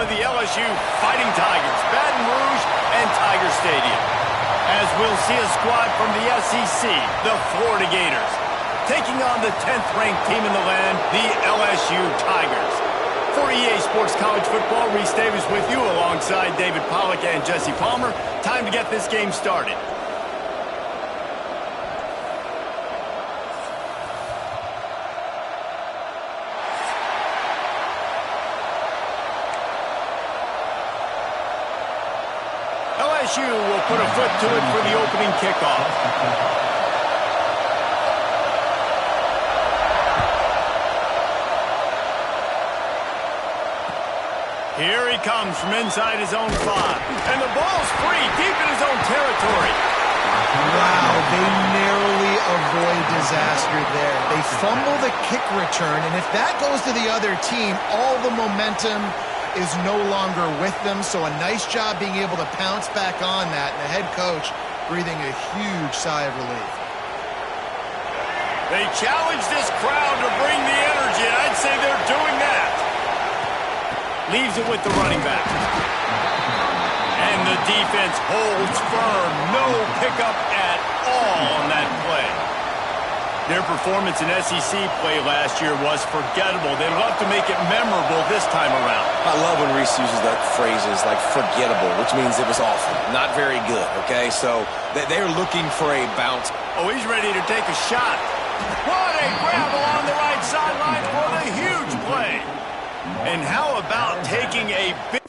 home of the LSU Fighting Tigers, Baton Rouge and Tiger Stadium. As we'll see a squad from the SEC, the Florida Gators, taking on the 10th-ranked team in the land, the LSU Tigers. For EA Sports College Football, Reese Davis with you alongside David Pollack and Jesse Palmer. Time to get this game started. LSU will put a foot to it for the opening kickoff. Here he comes from inside his own 5. And the ball's free, deep in his own territory. Wow, they narrowly avoid disaster there. They fumble the kick return, and if that goes to the other team, all the momentum is no longer with them, so a nice job being able to pounce back on that, and the head coach breathing a huge sigh of relief. They challenge this crowd to bring the energy, and I'd say they're doing that. Leaves it with the running back. And the defense holds firm. No pickup at all on that play. Their performance in SEC play last year was forgettable. They'd love to make it memorable this time around. I love when Reese uses that phrases like forgettable, which means it was awful, not very good, okay? So they're looking for a bounce. Oh, he's ready to take a shot. What a grab along the right sideline for the huge play. And how about taking a big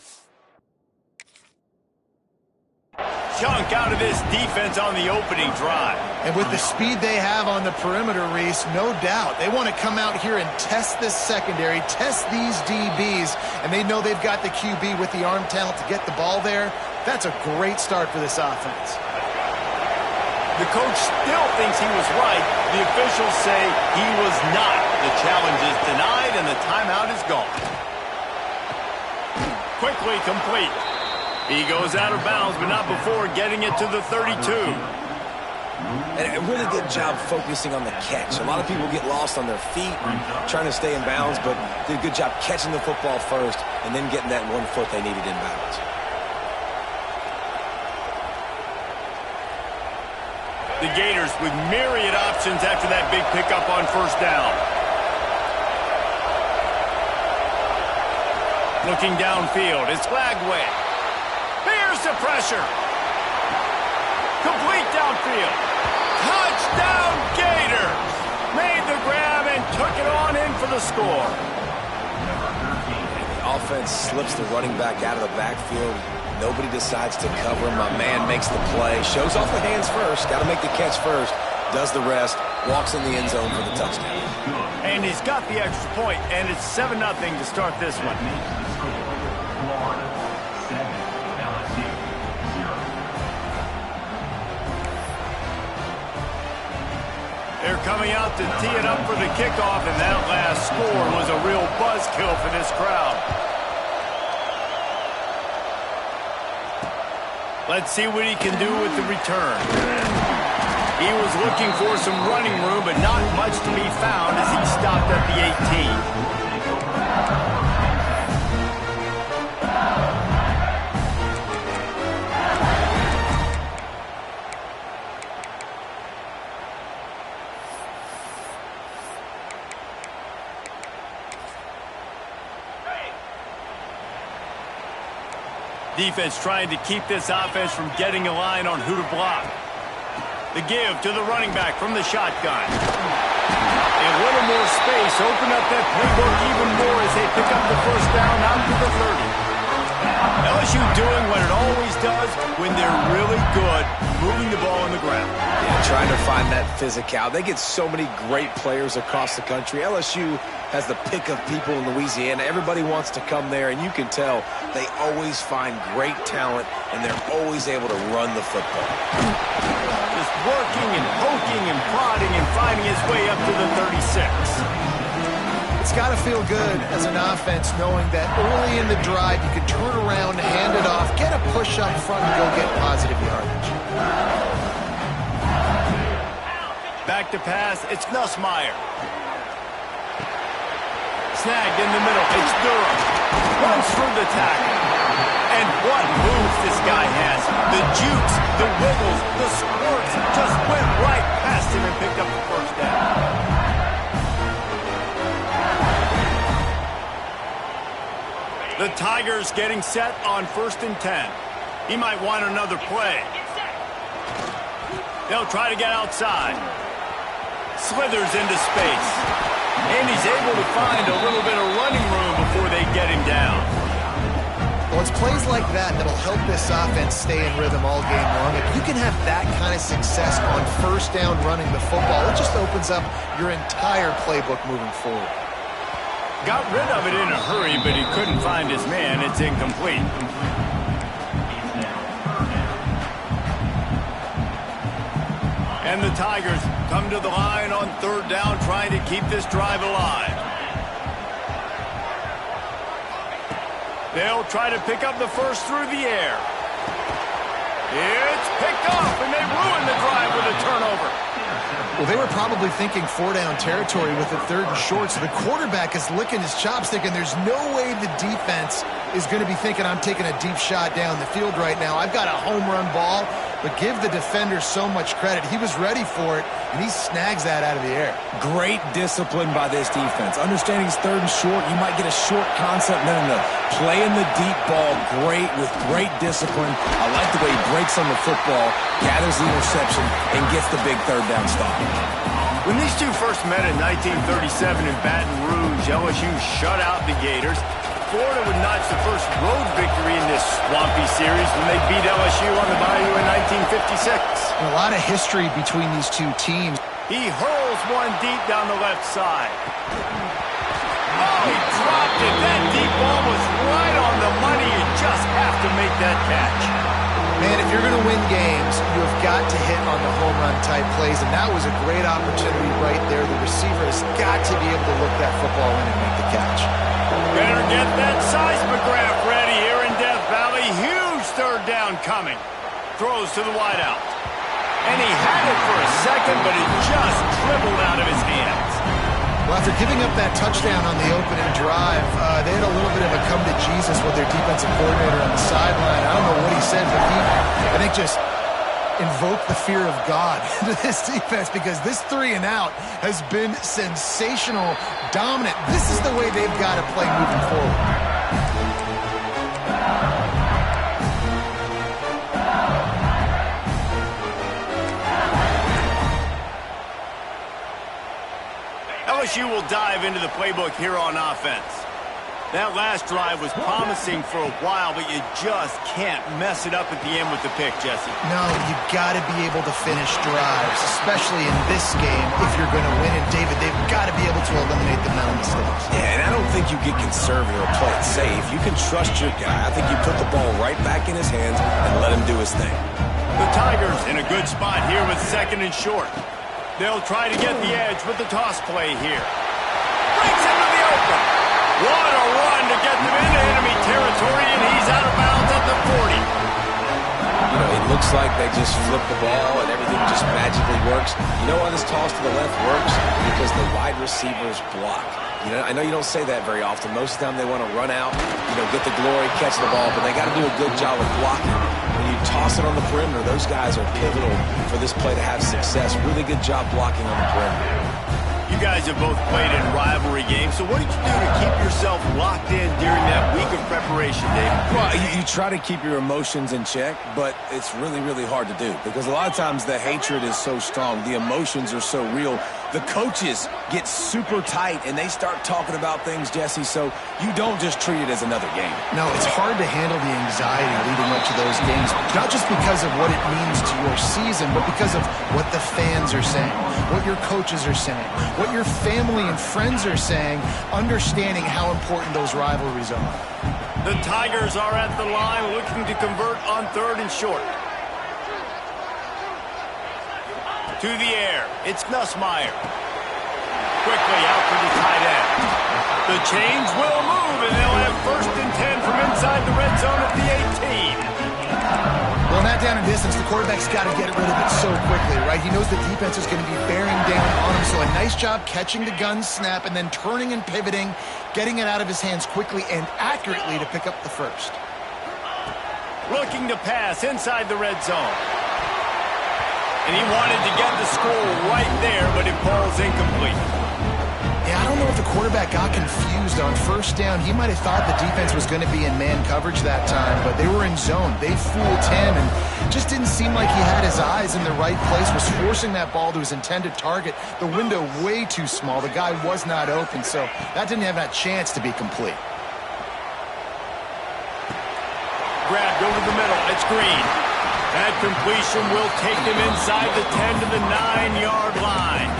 chunk out of this defense on the opening drive? And with the speed they have on the perimeter, Reese, no doubt, they want to come out here and test this secondary, test these DBs, and they know they've got the QB with the arm talent to get the ball there. That's a great start for this offense. The coach still thinks he was right. The officials say he was not. The challenge is denied, and the timeout is gone. Quickly complete. He goes out of bounds, but not before getting it to the 32. And a really good job focusing on the catch. A lot of people get lost on their feet trying to stay in bounds, but did a good job catching the football first and then getting that 1 foot they needed in bounds. The Gators with myriad options after that big pickup on first down. Looking downfield, it's Lagway. Here's the pressure. Complete downfield. Touchdown Gators! Made the grab and took it on in for the score. The offense slips the running back out of the backfield. Nobody decides to cover him. My man makes the play. Shows off the hands first. Got to make the catch first. Does the rest. Walks in the end zone for the touchdown. And he's got the extra point, and it's 7-0 to start this one. They're coming out to tee it up for the kickoff, and that last score was a real buzzkill for this crowd. Let's see what he can do with the return. He was looking for some running room, but not much to be found as he stopped at the 18. Defense trying to keep this offense from getting a line on who to block. The give to the running back from the shotgun. A little more space, open up that playbook even more as they pick up the first down out to the 30. LSU doing what it always does when they're really good, moving the ball on the ground. Yeah, trying to find that physical. They get so many great players across the country. LSU has the pick of people in Louisiana. Everybody wants to come there, and you can tell they always find great talent, and they're always able to run the football. Just working and poking and prodding and finding his way up to the 36. It's got to feel good as an offense knowing that early in the drive you can turn around, hand it off, get a push up front, and go get positive yardage. Back to pass, it's Nussmeier. Snagged in the middle, it's Durham. runs through the tackle. And what moves this guy has. The jukes, the wiggles, the squirts just went right past him and picked up the first down. The Tigers getting set on 1st and 10. He might want another play. They'll try to get outside. Slithers into space. And he's able to find a little bit of running room before they get him down. Well, it's plays like that that'll help this offense stay in rhythm all game long. If you can have that kind of success on 1st down running the football, it just opens up your entire playbook moving forward. Got rid of it in a hurry, but he couldn't find his man. It's incomplete. And the Tigers come to the line on 3rd down, trying to keep this drive alive. They'll try to pick up the first through the air. It's picked off, and they ruin the drive with a turnover. Well, they were probably thinking 4-down territory with it 3rd and short, so the quarterback is licking his chops thinking there's no way the defense is going to be thinking I'm taking a deep shot down the field right now. I've got a home run ball, but give the defender so much credit. He was ready for it, and he snags that out of the air. Great discipline by this defense. Understanding it's 3rd and short, you might get a short concept. No. Playing the deep ball with great discipline. I like the way he breaks on the football, gathers the interception, and gets the big 3rd down stop. When these two first met in 1937 in Baton Rouge, LSU shut out the Gators. Florida would notch the first road victory in this swampy series when they beat LSU on the Bayou in 1956. And a lot of history between these two teams. He hurls one deep down the left side. Oh, he dropped it. That deep ball was right on the money. You just have to make that catch. Man, if you're going to win games, you have got to hit on the home run type plays, and that was a great opportunity right there. The receiver has got to be able to look that football in and make the catch. Better get that seismograph ready here in Death Valley. Huge 3rd down coming. Throws to the wideout. And he had it for a second, but it just dribbled out of his hands. Well, after giving up that touchdown on the opening drive, they had a little bit of a come to Jesus with their defensive coordinator on the sideline. I don't know what he said, but he, I think, just invoked the fear of God into this defense, because this 3 and out has been sensational, dominant. This is the way they've got to play moving forward. LSU will dive into the playbook here on offense. That last drive was promising for a while, but you just can't mess it up at the end with the pick, Jesse. No, you've got to be able to finish drives, especially in this game if you're going to win. And, David, they've got to be able to eliminate the mental mistakes. Yeah, and I don't think you get conservative or play it safe. You can trust your guy. I think you put the ball right back in his hands and let him do his thing. The Tigers in a good spot here with 2nd and short. They'll try to get the edge with the toss play here. Breaks into the open. What a run to get them into enemy territory, and he's out of bounds at the 40. You know, it looks like they just flip the ball and everything just magically works. You know why this toss to the left works? Because the wide receivers block. You know, I know you don't say that very often. Most of the time they want to run out, get the glory, catch the ball, but they got to do a good job of blocking. When you toss it on the perimeter, those guys are pivotal for this play to have success. Really good job blocking on the perimeter. You guys have both played in rivalry games, so what did you do to keep yourself locked in during that week of preparation, Dave? Well, you try to keep your emotions in check, but it's really, really hard to do because a lot of times the hatred is so strong. The emotions are so real. The coaches get super tight, and they start talking about things, Jesse, so you don't just treat it as another game. No, it's hard to handle the anxiety leading up to those games, not just because of what it means to your season, but because of what the fans are saying, what your coaches are saying, what your family and friends are saying, understanding how important those rivalries are. The Tigers are at the line looking to convert on 3rd and short. To the air, it's Nussmeier. Quickly out to the tight end. The chains will move, and they'll have 1st and 10 from inside the red zone at the 18. Well, on that down and distance, the quarterback's got to get rid of it so quickly, right? He knows the defense is going to be bearing down on him, so a nice job catching the gun snap and then turning and pivoting, getting it out of his hands quickly and accurately to pick up the first. Looking to pass inside the red zone. And he wanted to get the score right there, but it falls incomplete. Yeah, I don't know if the quarterback got confused on first down. He might have thought the defense was going to be in man coverage that time, but they were in zone. They fooled him and just didn't seem like he had his eyes in the right place, was forcing that ball to his intended target. The window way too small. The guy was not open, so that didn't have that chance to be complete. Grabbed over the middle. It's Green. That completion will take him inside the 10 to the 9-yard line.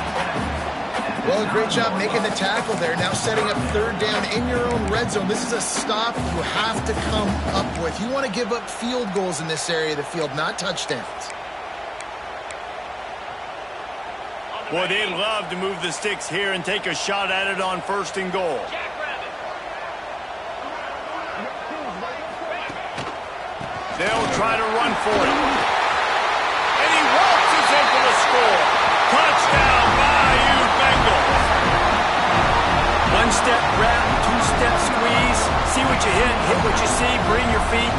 Well, great job making the tackle there. Now setting up third down in your own red zone. This is a stop you have to come up with. You want to give up field goals in this area of the field, not touchdowns. Boy, they'd love to move the sticks here and take a shot at it on first and goal. They'll try to run for it. And he waltzes in for the score. Touchdown, Bayou Bengals. One-step wrap, two-step squeeze. See what you hit what you see, bring your feet.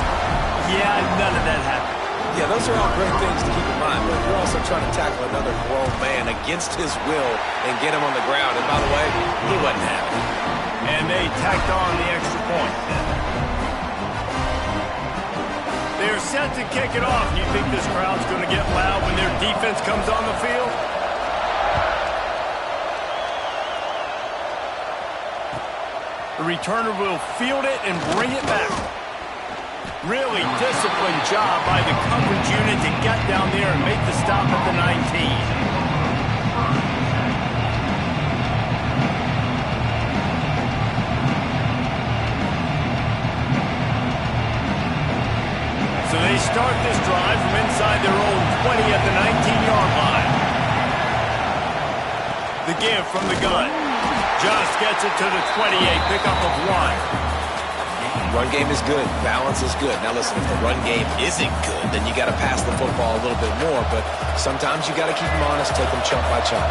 Yeah, none of that happened. Yeah, those are all great things to keep in mind, but you're also trying to tackle another grown man against his will and get him on the ground. And by the way, he wasn't happy. And they tacked on the extra point. They're set to kick it off. Do you think this crowd's going to get loud when their defense comes on the field? The returner will field it and bring it back. Really disciplined job by the coverage unit to get down there and make the stop at the 19. So they start this drive from inside their own 20 at the 19-yard line. The give from the gun. Just gets it to the 28, pickup of 1. Run game is good. Balance is good. Now listen, if the run game isn't good, then you got to pass the football a little bit more, but sometimes you got to keep them honest, take them chunk by chunk.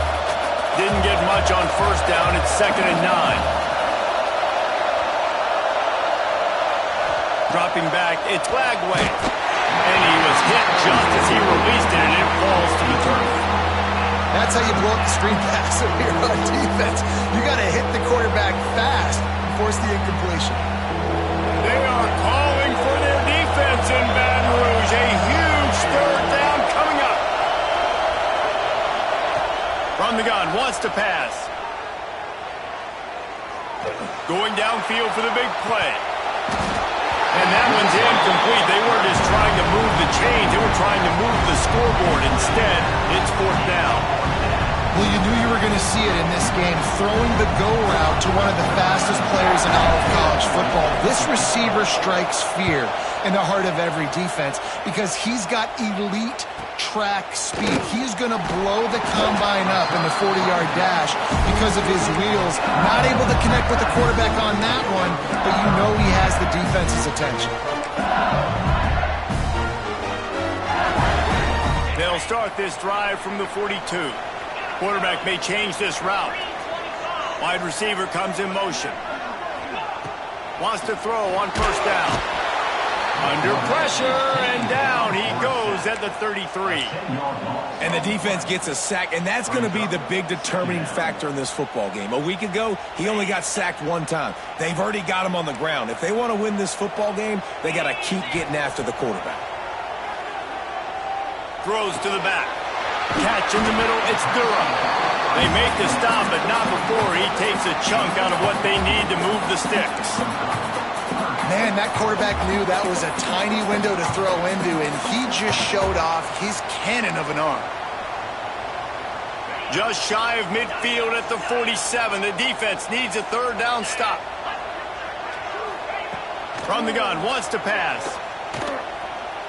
Didn't get much on first down. It's 2nd and 9. Dropping back, it's Lagway. And he was hit just as he released it, and it falls to the turf. That's how you blow up the screen pass if you're on defense. You got to hit the quarterback fast and force the incompletion. They are calling for their defense in Baton Rouge. A huge third down coming up. From the gun, wants to pass. Going downfield for the big play. And that one's incomplete. They weren't just trying to move the chains. They were trying to move the scoreboard. Instead, it's 4th down. Well, you knew you were going to see it in this game, throwing the go route to one of the fastest players in all of college football. This receiver strikes fear in the heart of every defense because he's got elite track speed. He's going to blow the combine up in the 40-yard dash because of his wheels. Not able to connect with the quarterback on that one, but you know he has the defense's attention. They'll start this drive from the 42. Quarterback may change this route. Wide receiver comes in motion. Wants to throw on first down. Under pressure, and down he goes at the 33. And the defense gets a sack, and that's going to be the big determining factor in this football game. A week ago, he only got sacked one time. They've already got him on the ground. If they want to win this football game, they got to keep getting after the quarterback. Throws to the back. Catch in the middle, it's Durham. They make the stop, but not before he takes a chunk out of what they need to move the sticks. Man, that quarterback knew that was a tiny window to throw into, and he just showed off his cannon of an arm. Just shy of midfield at the 47. The defense needs a third down stop. From the gun, wants to pass.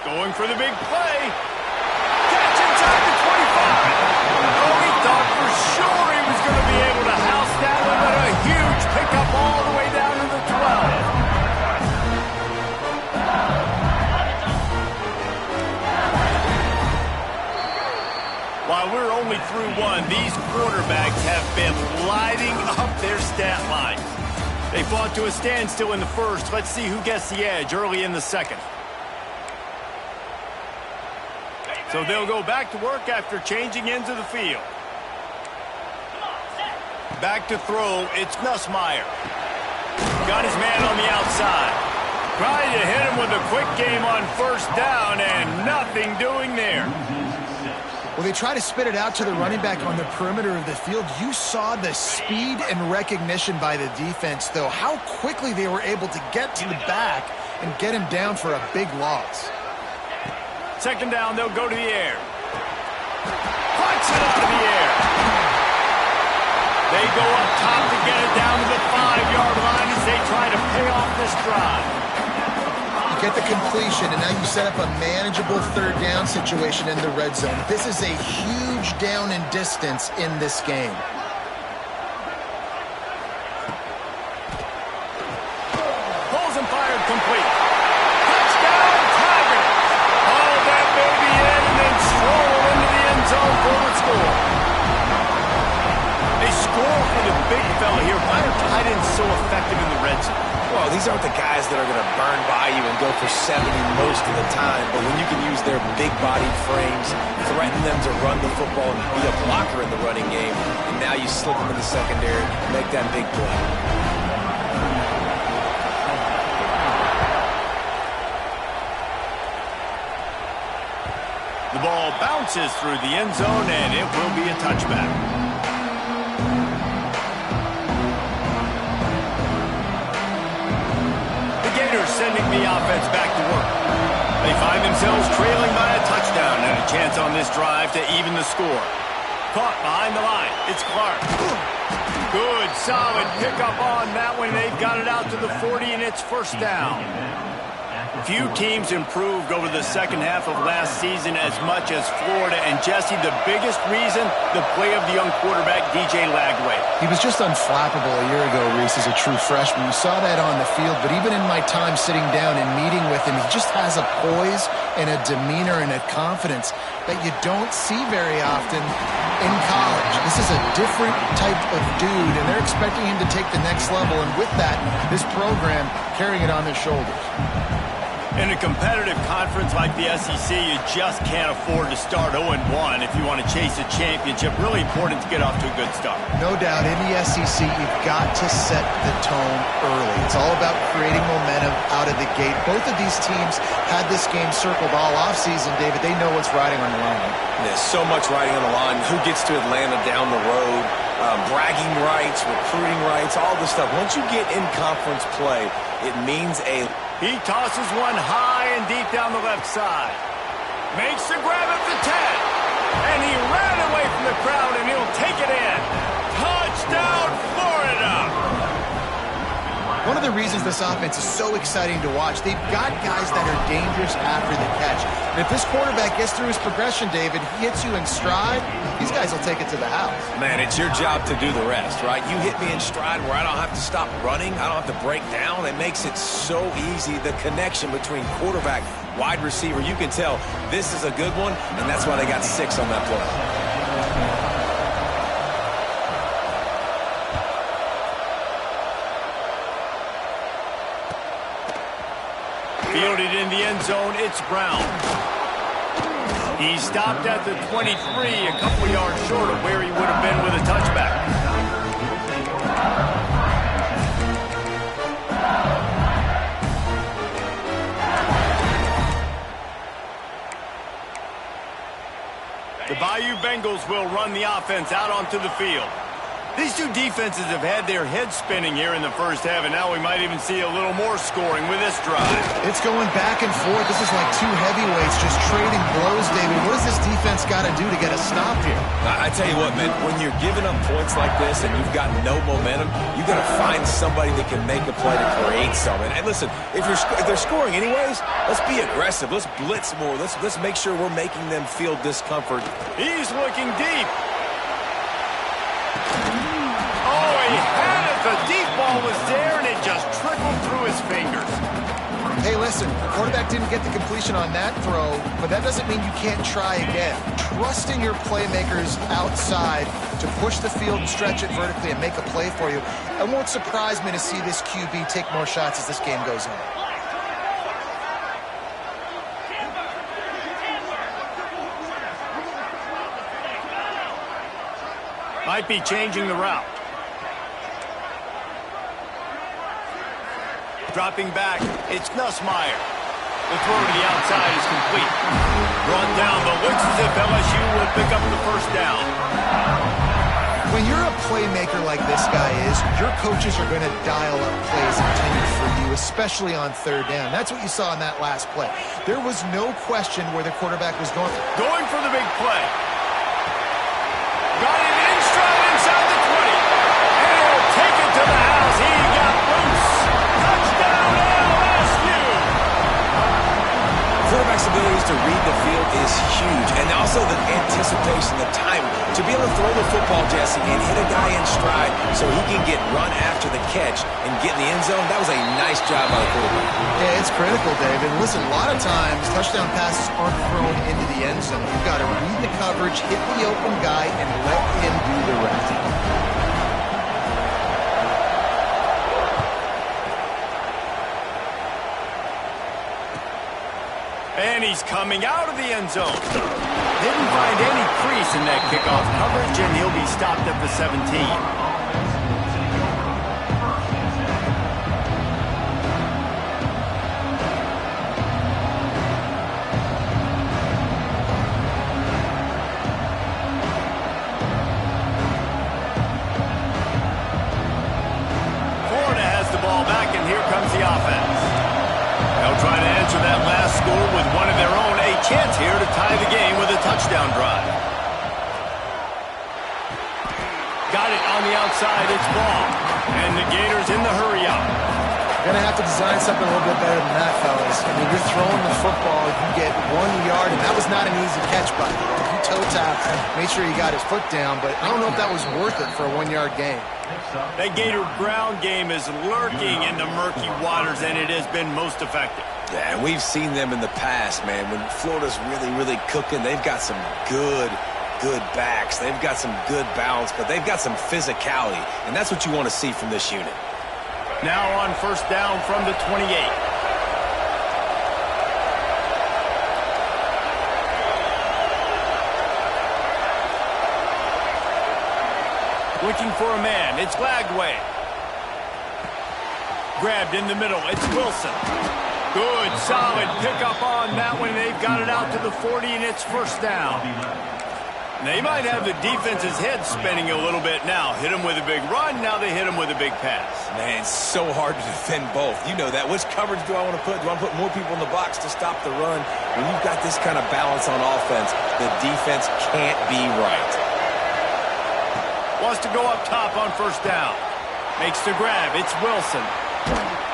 Going for the big play. Catch inside the 25. Oh, he thought for sure he was going to be able to house that one, but a huge pickup all the way down to the 12. They fought to a standstill in the first. Let's see who gets the edge early in the second. So they'll go back to work after changing into the field. Back to throw, it's Nussmeier. Got his man on the outside. Trying to hit him with a quick game on first down, and nothing doing there. Well, they try to spit it out to the running back on the perimeter of the field. You saw the speed and recognition by the defense, though, how quickly they were able to get to the back and get him down for a big loss. Second down, they'll go to the air. Punch it out of the air. They go up top to get it down to the 5-yard line as they try to pay off this drive. Get the completion, and now you set up a manageable third down situation in the red zone. This is a huge down in distance in this game. Pulls and fired complete. Touchdown, Tigers! Haul that baby in and then stroll into the end zone for the score. They score for the big fella here. Why are tight ends so effective in the red zone? Well, these aren't the guys that are going to burn by you and go for 70 most of the time, but when you can use their big-bodied frames, threaten them to run the football and be a blocker in the running game, and now you slip them in the secondary, make that big play. The ball bounces through the end zone, and it will be a touchback. Sending the offense back to work. They find themselves trailing by a touchdown and a chance on this drive to even the score. Caught behind the line. It's Clark. Good, solid pickup on that one. They've got it out to the 40, and it's first down. Few teams improved over the second half of last season as much as Florida. And, Jesse, the biggest reason, the play of the young quarterback, DJ Lagway. He was just unflappable a year ago, Reese, as a true freshman. You saw that on the field, but even in my time sitting down and meeting with him, he just has a poise and a demeanor and a confidence that you don't see very often in college. This is a different type of dude, and they're expecting him to take the next level. And with that, this program carrying it on their shoulders. In a competitive conference like the SEC, you just can't afford to start 0-1 if you want to chase a championship. Really important to get off to a good start. No doubt, in the SEC, you've got to set the tone early. It's all about creating momentum out of the gate. Both of these teams had this game circled all offseason, David. They know what's riding on the line. There's so much riding on the line. Who gets to Atlanta down the road? Bragging rights, recruiting rights, all this stuff. Once you get in conference play, it means a... He tosses one high and deep down the left side. Makes the grab at the 10. And he ran away from the crowd, and he'll take it in. Touchdown, Florida! One of the reasons this offense is so exciting to watch, they've got guys that are dangerous after the catch. And if this quarterback gets through his progression, David, he hits you in stride, these guys will take it to the house. Man, it's your job to do the rest, right? You hit me in stride where I don't have to stop running. I don't have to break down. It makes it so easy. The connection between quarterback, wide receiver, you can tell this is a good one, and that's why they got 6 on that play. Fielded in the end zone, it's Brown. He stopped at the 23, a couple yards short of where he would have been with a touchback. The Bayou Bengals will run the offense out onto the field. These two defenses have had their heads spinning here in the first half, and now we might even see a little more scoring with this drive. It's going back and forth. This is like two heavyweights just trading blows, David. What does this defense got to do to get a stop here? I tell you what, man, when you're giving up points like this and you've got no momentum, you got to find somebody that can make a play to create something. And listen, if they're scoring anyways, let's be aggressive. Let's blitz more. Let's make sure we're making them feel discomfort. He's looking deep. Oh, he had it. The deep ball was there, and it just trickled through his fingers. Hey, listen, the quarterback didn't get the completion on that throw, but that doesn't mean you can't try again. Trust in your playmakers outside to push the field and stretch it vertically and make a play for you. It won't surprise me to see this QB take more shots as this game goes on. Might be changing the route. Dropping back, it's Nussmeier. The throw to the outside is complete. Brought down, but looks as if LSU will pick up the first down. When you're a playmaker like this guy is, your coaches are going to dial up plays intended for you, especially on third down. That's what you saw in that last play. There was no question where the quarterback was going. Going for the big play. Got it in stride inside the 20. And he'll take it to the house. He got loose. Touchdown LSU. Quarterback's abilities to read the field is huge, and also the anticipation, the time to be able to throw the football, Jesse, and hit a guy in stride so he can get run after the catch and get in the end zone. That was a nice job by the quarterback. Yeah, it's critical, David. Listen, a lot of times touchdown passes aren't thrown into the end zone. You've got to read the coverage, hit the open guy, and let him do the rest. And he's coming out of the end zone. Didn't find any crease in that kickoff coverage, and he'll be stopped at the 17. Trying to answer that last score with one of their own. A chance here to tie the game with a touchdown drive. Got it on the outside. It's ball. And the Gators in the hurry up. You're going to have to design something a little bit better than that, fellas. I mean, you're throwing the football. You get 1 yard, and that was not an easy catch by you. You toe tapped, made sure he got his foot down, but I don't know if that was worth it for a 1 yard gain. That Gator ground game is lurking in the murky waters, and it has been most effective. Yeah, and we've seen them in the past, man. When Florida's really cooking, they've got some good backs. They've got some good balance, but they've got some physicality, and that's what you want to see from this unit. Now on first down from the 28. Looking for a man. It's Lagway. Grabbed in the middle. It's Wilson. Good, solid pickup on that one. They've got it out to the 40, and it's first down. They might have the defense's head spinning a little bit now. Hit them with a big run. Now they hit them with a big pass. Man, it's so hard to defend both. You know that. Which coverage do I want to put? Do I want to put more people in the box to stop the run? When you've got this kind of balance on offense, the defense can't be right. Wants to go up top on first down. Makes the grab. It's Wilson.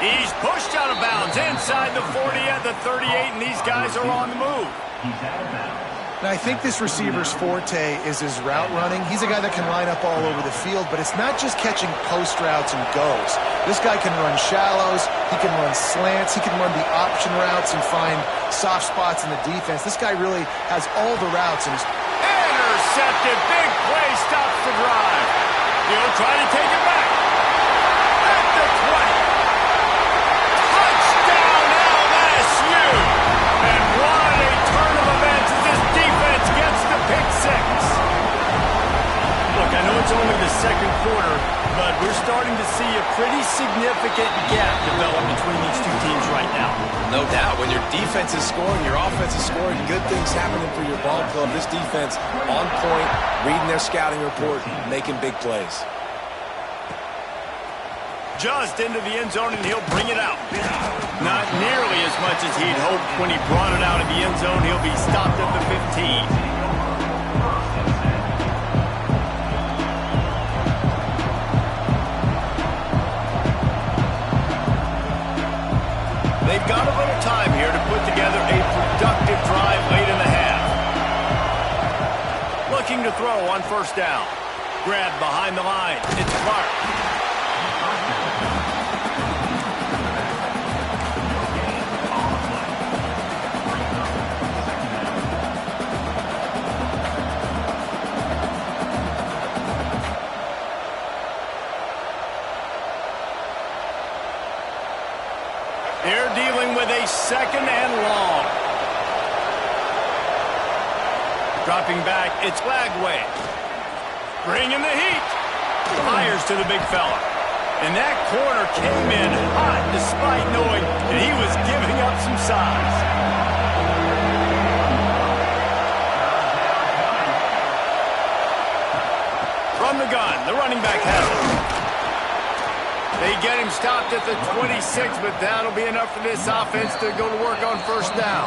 He's pushed out of bounds inside the 40 at the 38, and these guys are on the move. Now, I think this receiver's forte is his route running. He's a guy that can line up all over the field, but it's not just catching post routes and goes. This guy can run shallows, he can run slants, he can run the option routes and find soft spots in the defense. This guy really has all the routes. And intercepted, big play, stops the drive. He'll try to take it back. At the 20. Touchdown LSU! And what a turn of events as this defense gets the pick six. Look, I know it's only the second quarter, but we're starting to see a pretty significant gap develop between these two teams right now. No doubt. When your defense is scoring, your offense is scoring, good things happening for your ball club. This defense on point, reading their scouting report, making big plays. Just into the end zone, and he'll bring it out. Not nearly as much as he'd hoped when he brought it out of the end zone. He'll be stopped at the 15. They've got a little time here to put together a productive drive late in the half. Looking to throw on first down. Grabbed behind the line. It's Clark. They're dealing with a second and long. Dropping back, it's Lagway. Bringing the heat. Fires to the big fella. And that corner came in hot despite knowing that he was giving up some size. From the gun, the running back has it. They get him stopped at the 26, but that'll be enough for this offense to go to work on first down.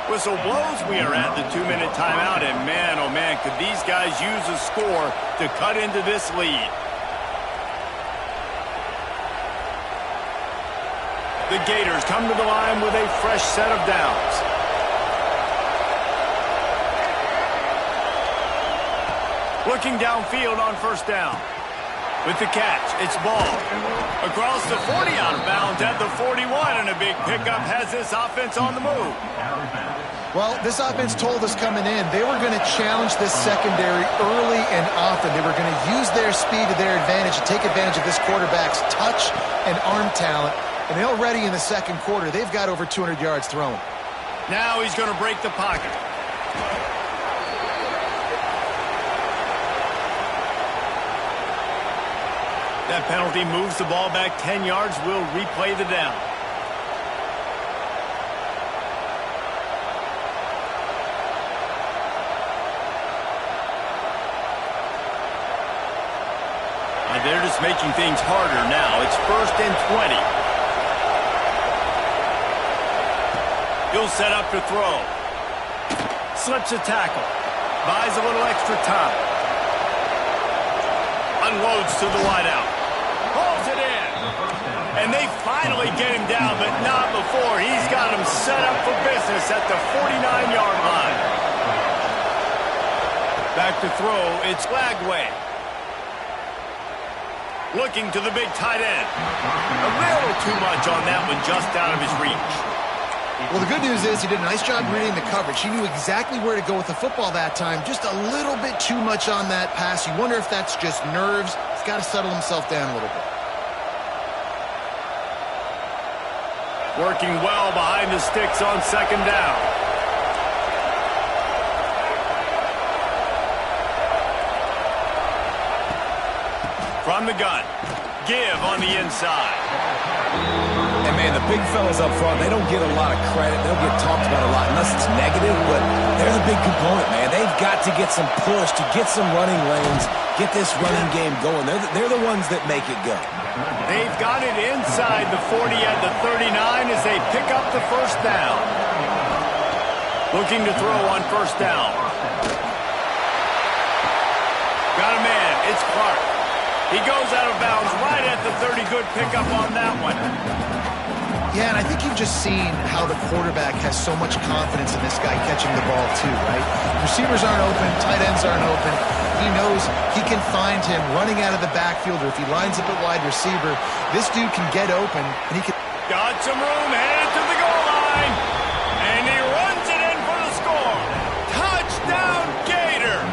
Whistle blows, we are at the 2-minute timeout, and man, oh man, could these guys use a score to cut into this lead. The Gators come to the line with a fresh set of downs. Looking downfield on first down. With the catch, it's Ball. Across the 40, out of bounds at the 41, and a big pickup has this offense on the move. Well, this offense told us coming in they were going to challenge this secondary early and often. They were going to use their speed to their advantage and take advantage of this quarterback's touch and arm talent. And already in the second quarter, they've got over 200 yards thrown. Now he's going to break the pocket. That penalty moves the ball back 10 yards. We'll replay the down. And they're just making things harder now. It's 1st and 20. He'll set up to throw. Slips a tackle. Buys a little extra time. Unloads to the wideout. Pulls it in. And they finally get him down, but not before. He's got him set up for business at the 49-yard line. Back to throw, it's Lagway. Looking to the big tight end. A little too much on that one, just out of his reach. Well, the good news is he did a nice job reading the coverage. He knew exactly where to go with the football that time. Just a little bit too much on that pass. You wonder if that's just nerves. He's got to settle himself down a little bit. Working well behind the sticks on second down. From the gun. Give on the inside. And, man, the big fellas up front, they don't get a lot of credit. They don't get talked about a lot unless it's negative, but they're the big component, man. They've got to get some push, to get some running lanes, get this running game going. They're the ones that make it go. They've got it inside the 40 at the 39 as they pick up the first down. Looking to throw on first down. Got a man. It's Clark. He goes out of bounds right at the 30. Good pickup on that one. Yeah, and I think you've just seen how the quarterback has so much confidence in this guy catching the ball too, right? Receivers aren't open, tight ends aren't open. He knows he can find him running out of the backfield, or if he lines up at wide receiver, this dude can get open, and he can... Got some room, headed to the goal line, and he runs it in for the score. Touchdown, Gators!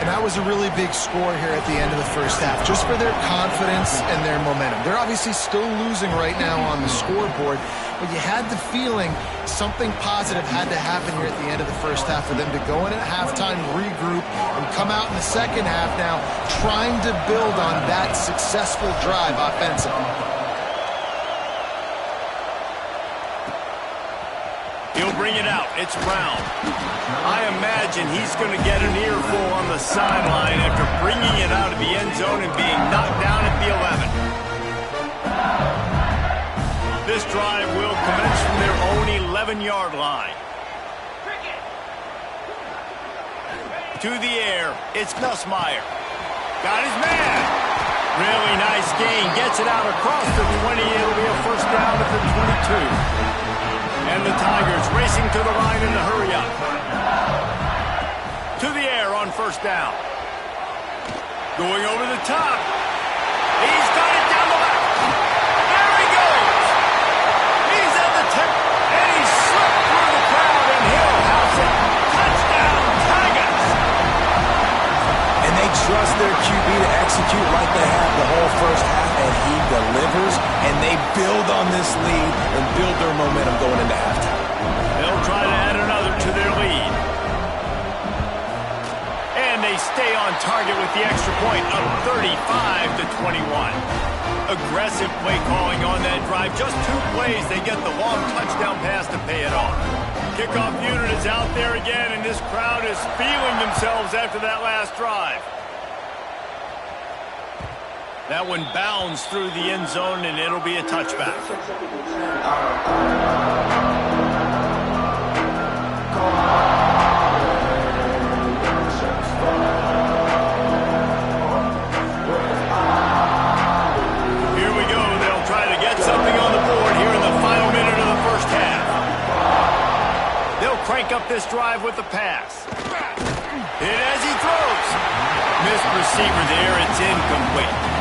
And that was a really big score here at the end of the first half, just for their confidence and their momentum. They're obviously still losing right now on the scoreboard, but you had the feeling something positive had to happen here at the end of the first half for them to go in at halftime, regroup, and come out in the second half now trying to build on that successful drive offensively. He'll bring it out. It's Brown. I imagine he's going to get an earful on the sideline after bringing it out of the end zone and being knocked down at the 11. This drive will commence from their own 11-yard line. To the air, it's Nussmeier. Got his man. Really nice gain. Gets it out across the 20. It'll be a first down at the 22. And the Tigers racing to the line in the hurry-up. To the air on first down. Going over the top. He's got it down the left. There he goes. He's at the tip, and he slipped through the crowd, and he'll house it. Touchdown, Tigers. And they trust their QB to execute like they have the whole first half, and he delivers, and they build on this lead and build their momentum going into halftime. They'll try to add another to their lead. And they stay on target with the extra point, up 35-21. Aggressive play calling on that drive. Just 2 plays, they get the long touchdown pass to pay it off. Kickoff unit is out there again, and this crowd is feeling themselves after that last drive. That one bounds through the end zone, and it'll be a touchback. Here we go. They'll try to get something on the board here in the final minute of the first half. They'll crank up this drive with the pass. And as he throws, missed receiver there. It's incomplete.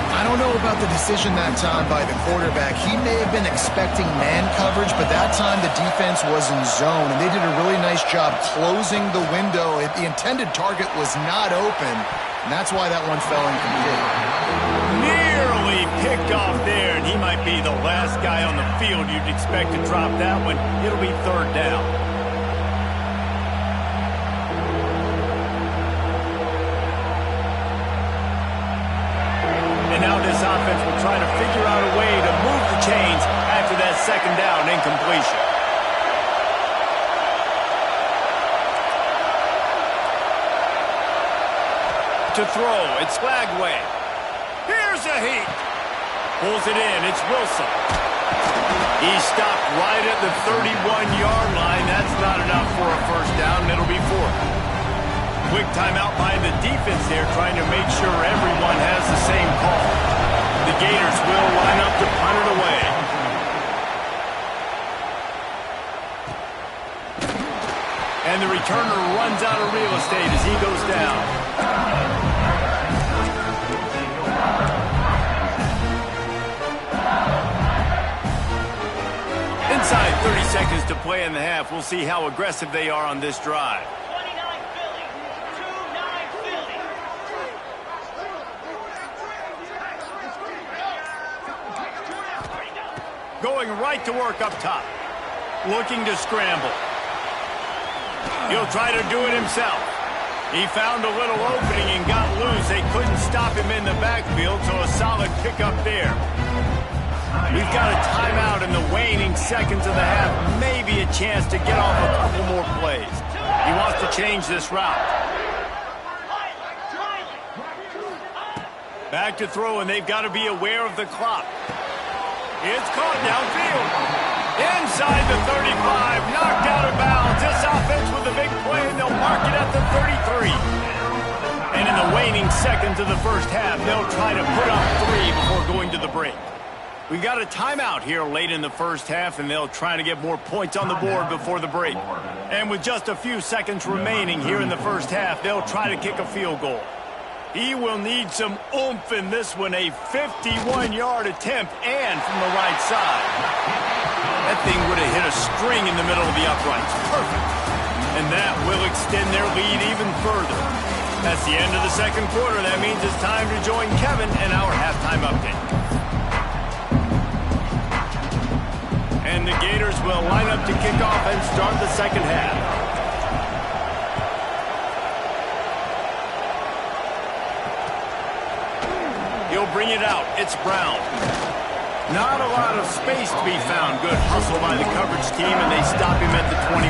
I don't know about the decision that time by the quarterback. He may have been expecting man coverage, but that time the defense was in zone, and they did a really nice job closing the window. The intended target was not open, and that's why that one fell incomplete. Nearly picked off there, and he might be the last guy on the field you'd expect to drop that one. It'll be third down. Now this offense will try to figure out a way to move the chains after that second down incompletion. To throw, it's Flagway. Here's a heat. Pulls it in, it's Wilson. He stopped right at the 31-yard line. That's not enough for a first down. It'll be fourth. Quick timeout by the defense there, trying to make sure everyone has the same call. The Gators will line up to punt it away. And the returner runs out of real estate as he goes down. Inside 30 seconds to play in the half. We'll see how aggressive they are on this drive. Going right to work up top. Looking to scramble. He'll try to do it himself. He found a little opening and got loose. They couldn't stop him in the backfield, so a solid pickup there. We've got a timeout in the waning seconds of the half. Maybe a chance to get off a couple more plays. He wants to change this route. Back to throw, and they've got to be aware of the clock. It's caught downfield. Inside the 35, knocked out of bounds. This offense with a big play, and they'll mark it at the 33. And in the waning seconds of the first half, they'll try to put up 3 before going to the break. We've got a timeout here late in the first half, and they'll try to get more points on the board before the break. And with just a few seconds remaining here in the first half, they'll try to kick a field goal. He will need some oomph in this one, a 51-yard attempt, and from the right side. That thing would have hit a string in the middle of the uprights. Perfect. And that will extend their lead even further. That's the end of the second quarter. That means it's time to join Kevin in our halftime update. And the Gators will line up to kick off and start the second half. He'll bring it out. It's Brown. Not a lot of space to be found. Good hustle by the coverage team, and they stop him at the 21.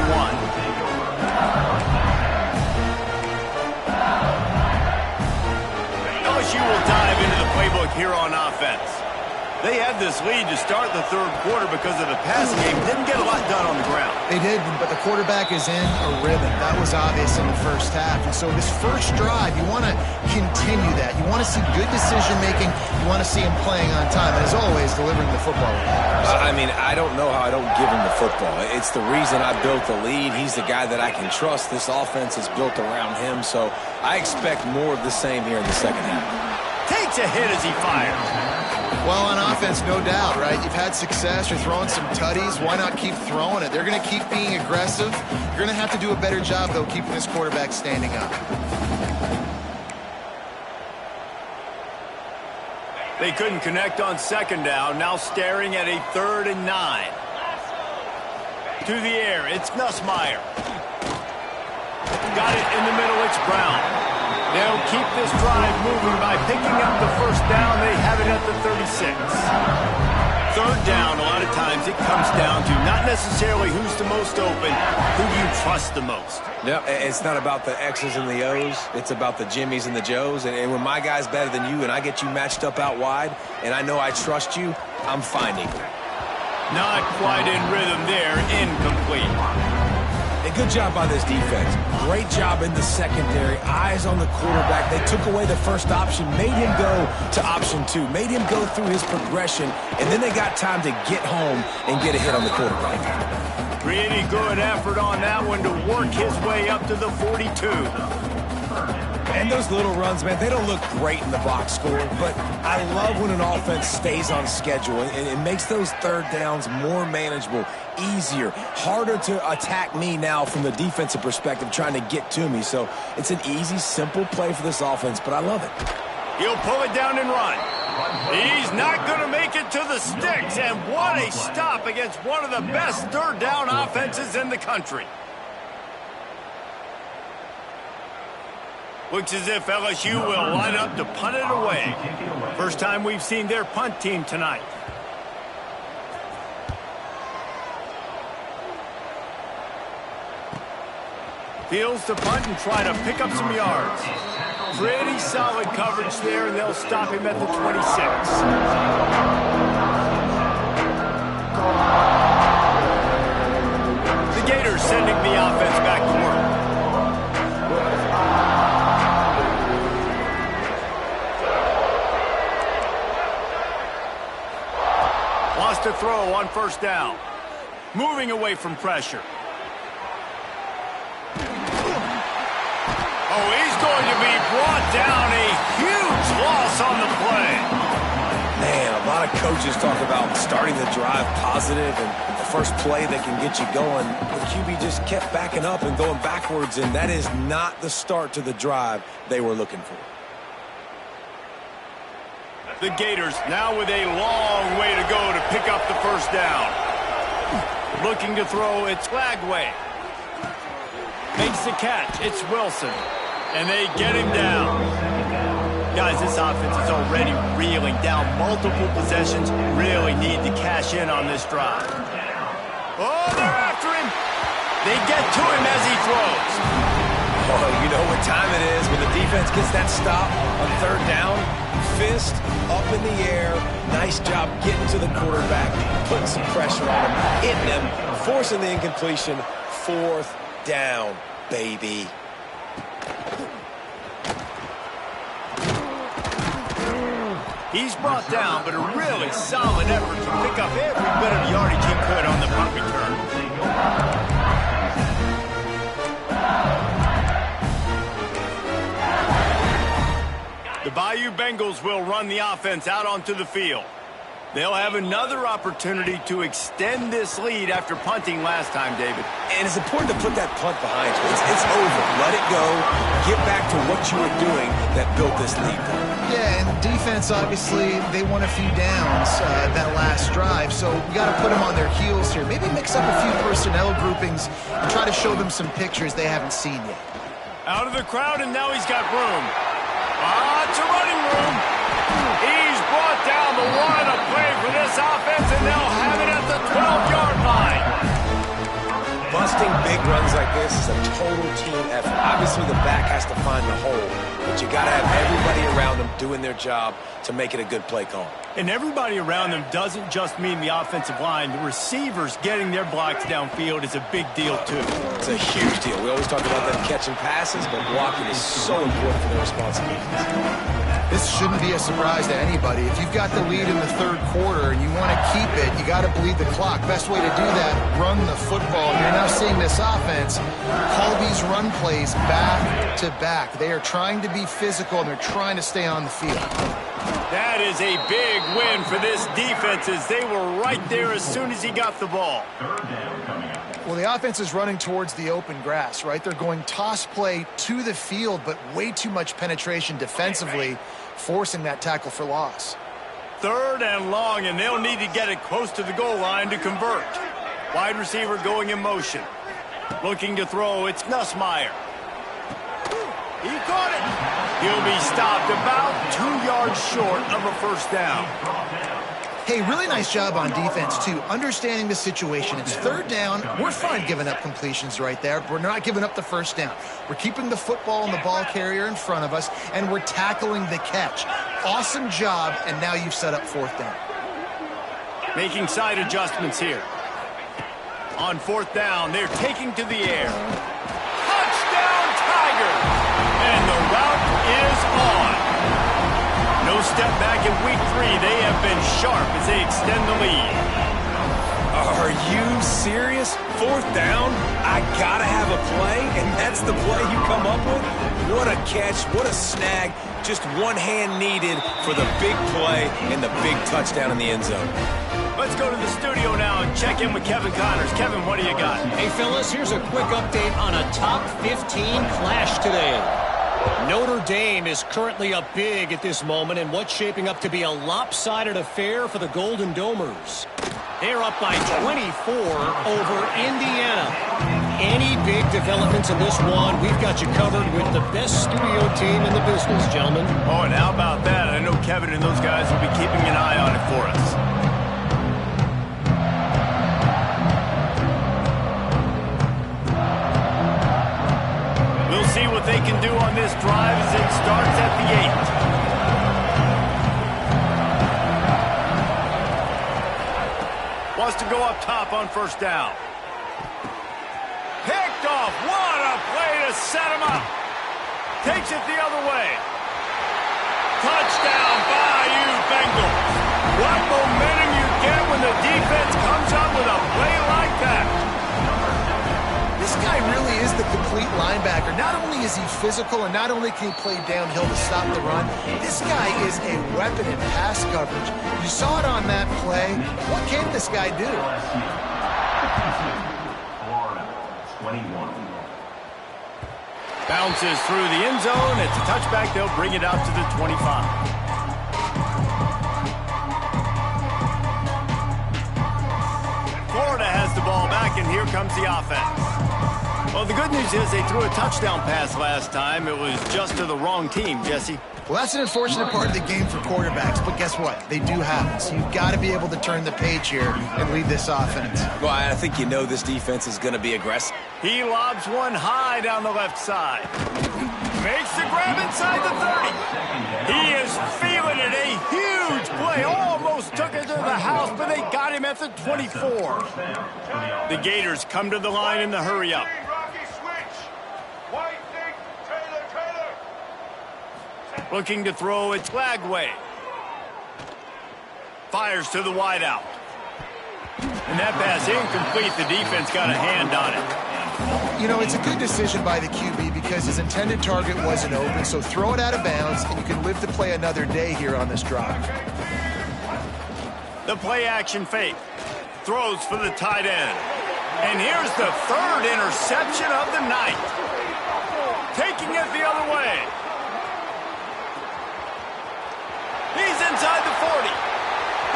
LSU will dive into the playbook here on offense. They had this lead to start the third quarter because of the passing game. Didn't get a lot done on the ground. They did, but the quarterback is in a rhythm. That was obvious in the first half. And so this first drive, you want to continue that. You want to see good decision-making. You want to see him playing on time. And as always, delivering the football. I mean, I don't know how I don't give him the football. It's the reason I built the lead. He's the guy that I can trust. This offense is built around him. So I expect more of the same here in the second half. Takes a hit as he fires. Well, on offense, no doubt, right? You've had success. You're throwing some tutties. Why not keep throwing it? They're going to keep being aggressive. You're going to have to do a better job, though, keeping this quarterback standing up. They couldn't connect on second down, now staring at a 3rd and 9. To the air, it's Nussmeier. Got it in the middle, it's Brown. They'll keep this drive moving by picking up the first down. They have it at the 36. 3rd down, a lot of times it comes down to not necessarily who's the most open, who do you trust the most. Yeah, it's not about the X's and the O's. It's about the Jimmies and the Joes. And when my guy's better than you and I get you matched up out wide and I know I trust you, I'm finding you. Not quite in rhythm there, incomplete. A good job by this defense. Great job in the secondary. Eyes on the quarterback. They took away the first option, made him go to option 2, made him go through his progression, and then they got time to get home and get a hit on the quarterback. Pretty good effort on that one to work his way up to the 42. And those little runs, man, they don't look great in the box score, but I love when an offense stays on schedule and it makes those 3rd downs more manageable, easier, harder to attack me now from the defensive perspective trying to get to me. So it's an easy, simple play for this offense, but I love it. He'll pull it down and run. He's not going to make it to the sticks, and what a stop against one of the best 3rd down offenses in the country. Looks as if LSU will line up to punt it away. First time we've seen their punt team tonight. Fields to punt and try to pick up some yards. Pretty solid coverage there, and they'll stop him at the 26. The Gators sending the offense back to work. Lost a throw on 1st down. Moving away from pressure. Oh, he's going to be brought down. A huge loss on the play. Man, a lot of coaches talk about starting the drive positive and the first play that can get you going. The QB just kept backing up and going backwards, and that is not the start to the drive they were looking for. The Gators now with a long way to go to pick up the first down. Looking to throw, it's Lagway. Makes the catch, it's Wilson. And they get him down. Guys, this offense is already reeling down multiple possessions. Really need to cash in on this drive. Oh, they're after him. They get to him as he throws. Oh, you know what time it is when the defense gets that stop on 3rd down. Fist up in the air. Nice job getting to the quarterback, putting some pressure on him, hitting him, forcing the incompletion. 4th down, baby. He's brought down, but a really solid effort to pick up every bit of yardage he could on the punt return. The Bayou Bengals will run the offense out onto the field. They'll have another opportunity to extend this lead after punting last time, David. And it's important to put that punt behind you. It's over. Let it go. Get back to what you were doing that built this lead. Yeah, and defense, obviously, they won a few downs that last drive, so we got to put them on their heels here. Maybe mix up a few personnel groupings and try to show them some pictures they haven't seen yet. Out of the crowd, and now he's got room. It's a running room. He's brought down the one to play for this offense, and they'll have it at the 12-yard line. Busting big runs like this is a total team effort. Obviously, the back has to find the hole, but you got to have everybody around them doing their job to make it a good play call. And everybody around them doesn't just mean the offensive line. The receivers getting their blocks downfield is a big deal, too. It's a huge deal. We always talk about them catching passes, but blocking is so important for their responsibilities. This shouldn't be a surprise to anybody. If you've got the lead in the 3rd quarter and you want to keep it, you got to bleed the clock. Best way to do that, run the football. You're now seeing this offense call these run plays back to back. They are trying to be physical, and they're trying to stay on the field. That is a big win for this defense, as they were right there as soon as he got the ball. Well, the offense is running towards the open grass, right? They're going toss play to the field, but way too much penetration defensively, forcing that tackle for loss. 3rd and long, and they'll need to get it close to the goal line to convert. Wide receiver going in motion. Looking to throw, it's Nussmeier. He caught it. He'll be stopped about 2 yards short of a first down. Hey, really nice job on defense, too, understanding the situation. It's 3rd down. We're fine giving up completions right there. We're not giving up the first down. We're keeping the football and the ball carrier in front of us, and we're tackling the catch. Awesome job, and now you've set up 4th down. Making side adjustments here. On 4th down, they're taking to the air. Touchdown, Tigers! And the route is on. No step back in week 3. They have been sharp as they extend the lead. Are you serious? 4th down? I gotta have a play, and that's the play you come up with? What a catch, what a snag. Just one hand needed for the big play and the big touchdown in the end zone. Let's go to the studio now and check in with Kevin Connors. Kevin, what do you got? Hey, fellas, here's a quick update on a top 15 clash today. Notre Dame is currently up big at this moment in what's shaping up to be a lopsided affair for the Golden Domers. They're up by 24 over Indiana. Any big developments in this one, we've got you covered with the best studio team in the business, gentlemen. Oh, and how about that? I know Kevin and those guys will be keeping an eye on it for us. We'll see what they can do on this drive as it starts at the 8. Wants to go up top on 1st down. Picked off. What a play to set him up. Takes it the other way. Touchdown, Bayou Bengals. What momentum you get when the defense comes up with a play like that. This guy really is the complete linebacker. Not only is he physical and not only can he play downhill to stop the run, this guy is a weapon in pass coverage. You saw it on that play. What can this guy do? Bounces through the end zone. It's a touchback. They'll bring it out to the 25. Florida has the ball back, and here comes the offense. Well, the good news is they threw a touchdown pass last time. It was just to the wrong team, Jesse. Well, that's an unfortunate part of the game for quarterbacks, but guess what? They do happen. So you've got to be able to turn the page here and lead this offense. Well, I think you know this defense is going to be aggressive. He lobs one high down the left side. Makes the grab inside the 30. He is feeling it. A huge play. Almost took it to the house, but they got him at the 24. The Gators come to the line in the hurry-up. Looking to throw, it's Lagway. Fires to the wideout. And that pass incomplete. The defense got a hand on it. You know, it's a good decision by the QB because his intended target wasn't open, so throw it out of bounds, and you can live to play another day here on this drive. The play-action fake. Throws for the tight end. And here's the 3rd interception of the night. Taking it the other way. He's inside the 40.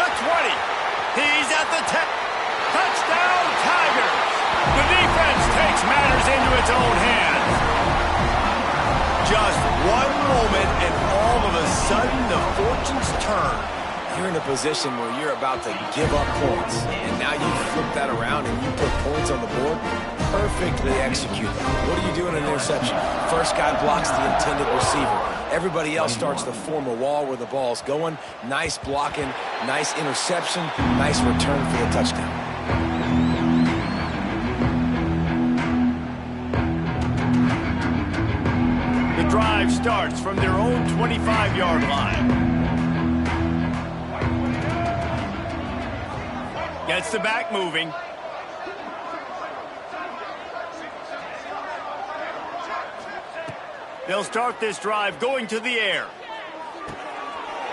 The 20. He's at the 10. Touchdown, Tigers. The defense takes matters into its own hands. Just one moment, and all of a sudden, the fortunes turn. You're in a position where you're about to give up points, and now you flip that around and you put points on the board. Perfectly executed. What do you do in an interception? First guy blocks the intended receiver. Everybody else starts to form a wall where the ball's going. Nice blocking, nice interception, nice return for the touchdown. The drive starts from their own 25-yard line. Gets the back moving. They'll start this drive going to the air.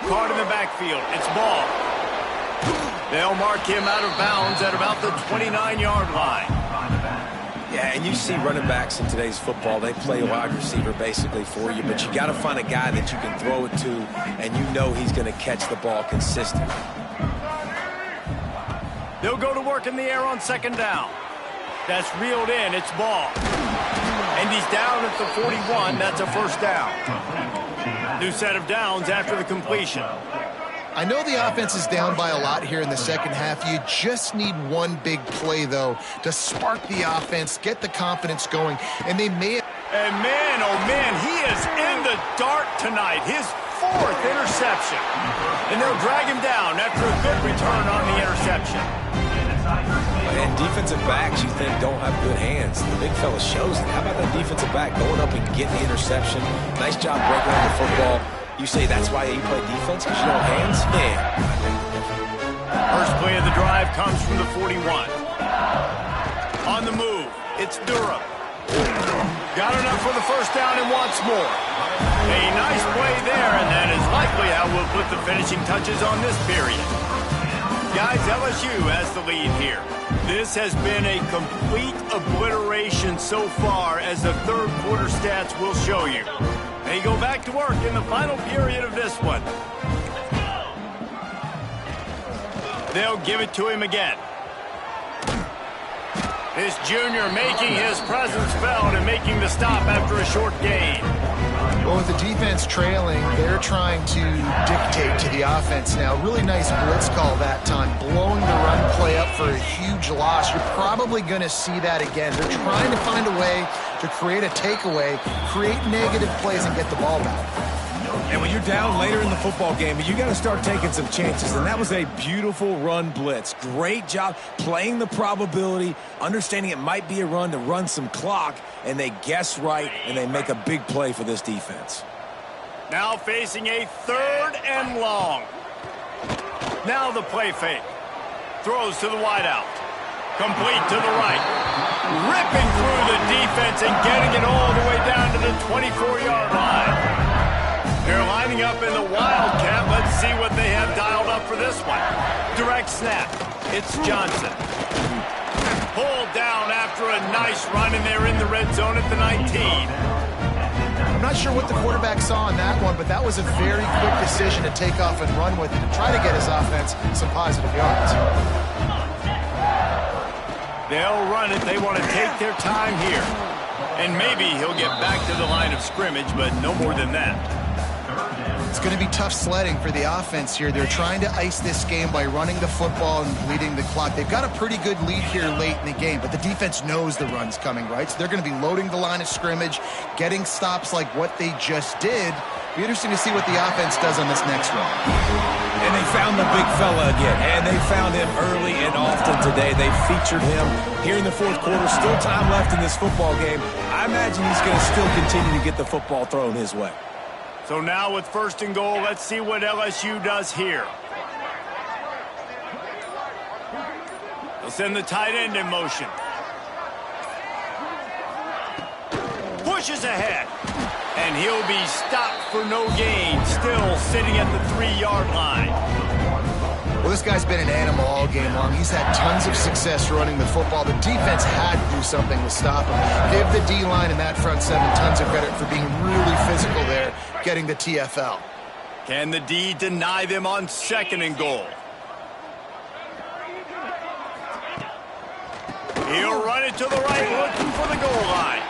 Caught in the backfield. It's ball. They'll mark him out of bounds at about the 29-yard line. Yeah, and you see running backs in today's football, they play wide receiver basically for you, but you got to find a guy that you can throw it to, and you know he's going to catch the ball consistently. They'll go to work in the air on second down. That's reeled in. It's ball. And he's down at the 41. That's a first down. New set of downs after the completion. I know the offense is down by a lot here in the second half. You just need one big play, though, to spark the offense, get the confidence going, and they may... And man, oh man, he is in the dark tonight. His 4th interception. And they'll drag him down after a good return on the interception. And defensive backs, you think, don't have good hands. The big fella shows it. How about that defensive back going up and getting the interception? Nice job breaking on the football. You say that's why you play defense, because you don't have hands? Man. First play of the drive comes from the 41. On the move, it's Durham. Got enough for the first down and wants more. A nice play there, and that is likely how we'll put the finishing touches on this period. Guys, LSU has the lead here. This has been a complete obliteration so far, as the third quarter stats will show you. They go back to work in the final period of this one. They'll give it to him again. This junior making his presence felt and making the stop after a short gain. Well, with the defense trailing, they're trying to dictate to the offense now. Really nice blitz call that time, blowing the run play up for a huge loss. You're probably going to see that again. They're trying to find a way to create a takeaway, create negative plays, and get the ball back. And when you're down later in the football game, you got to start taking some chances. And that was a beautiful run blitz. Great job playing the probability, understanding it might be a run to run some clock, and they guess right, and they make a big play for this defense. Now facing a 3rd and long. Now the play fake. Throws to the wideout. Complete to the right. Ripping through the defense and getting it all the way down to the 24-yard line. They're lining up in the Wildcat. Let's see what they have dialed up for this one. Direct snap. It's Johnson. Pulled down after a nice run, and they're in the red zone at the 19. I'm not sure what the quarterback saw on that one, but that was a very quick decision to take off and run with it and try to get his offense some positive yards. They'll run it. They want to take their time here. And maybe he'll get back to the line of scrimmage, but no more than that. It's going to be tough sledding for the offense here. They're trying to ice this game by running the football and bleeding the clock. They've got a pretty good lead here late in the game, but the defense knows the run's coming, right? So they're going to be loading the line of scrimmage, getting stops like what they just did. Be interesting to see what the offense does on this next one. And they found the big fella again, and they found him early and often today. They featured him here in the 4th quarter. Still time left in this football game. I imagine he's going to still continue to get the football thrown his way. So now with 1st and goal, let's see what LSU does here. They'll send the tight end in motion. Pushes ahead. And he'll be stopped for no gain, still sitting at the 3-yard line. Well, this guy's been an animal all game long. He's had tons of success running the football. The defense had to do something to stop him. Give the D-line and that front 7 tons of credit for being really physical there, getting the TFL. Can the D deny them on 2nd and goal? He'll run it to the right, looking for the goal line.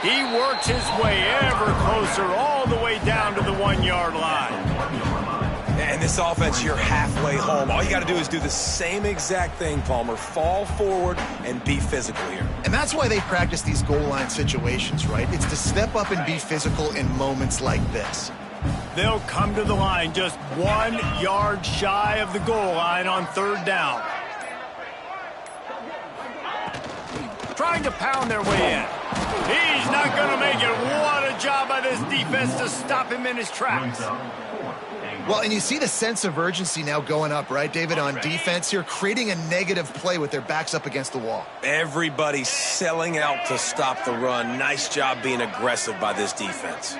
He works his way ever closer, all the way down to the 1-yard line. And this offense, you're halfway home. All you got to do is do the same exact thing, Palmer. Fall forward and be physical here. And that's why they practice these goal line situations, right? It's to step up and be physical in moments like this. They'll come to the line just 1 yard shy of the goal line on 3rd down. Trying to pound their way in. He's not going to make it. What a job by this defense to stop him in his tracks. Well, and you see the sense of urgency now going up, right, David, on defense here, creating a negative play with their backs up against the wall. Everybody's selling out to stop the run. Nice job being aggressive by this defense.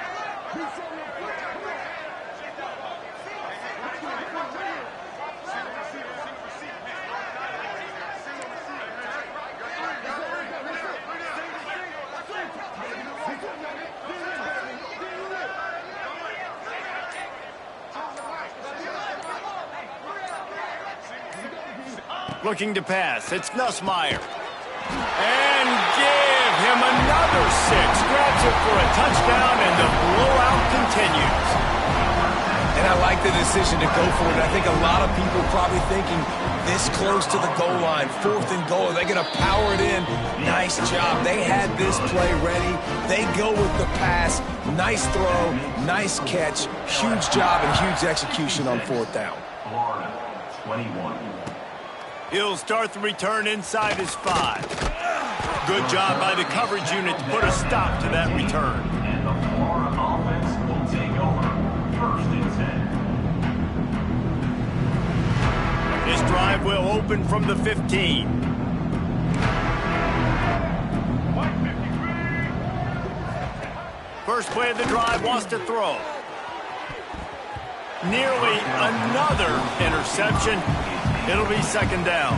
Looking to pass. It's Nussmeier. And give him another 6. Grabs it for a touchdown, and the blowout continues. And I like the decision to go for it. I think a lot of people probably thinking this close to the goal line, 4th and goal. Are they going to power it in? Nice job. They had this play ready. They go with the pass. Nice throw, nice catch. Huge job and huge execution on 4th down. Florida, 21. He'll start the return inside his 5. Good job by the coverage unit to put a stop to that return. And the Florida offense will take over. 1st and 10. This drive will open from the 15. First play of the drive wants to throw. Nearly another interception. It'll be 2nd down.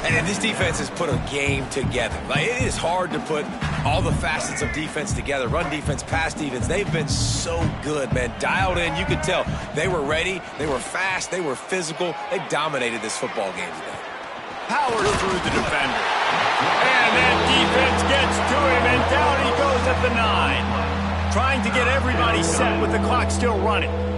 And this defense has put a game together. Like, it is hard to put all the facets of defense together. Run defense, pass defense. They've been so good, man. Dialed in. You could tell they were ready. They were fast. They were physical. They dominated this football game today. Powers through the defender. And that defense gets to him, and down he goes at the 9. Trying to get everybody set with the clock still running.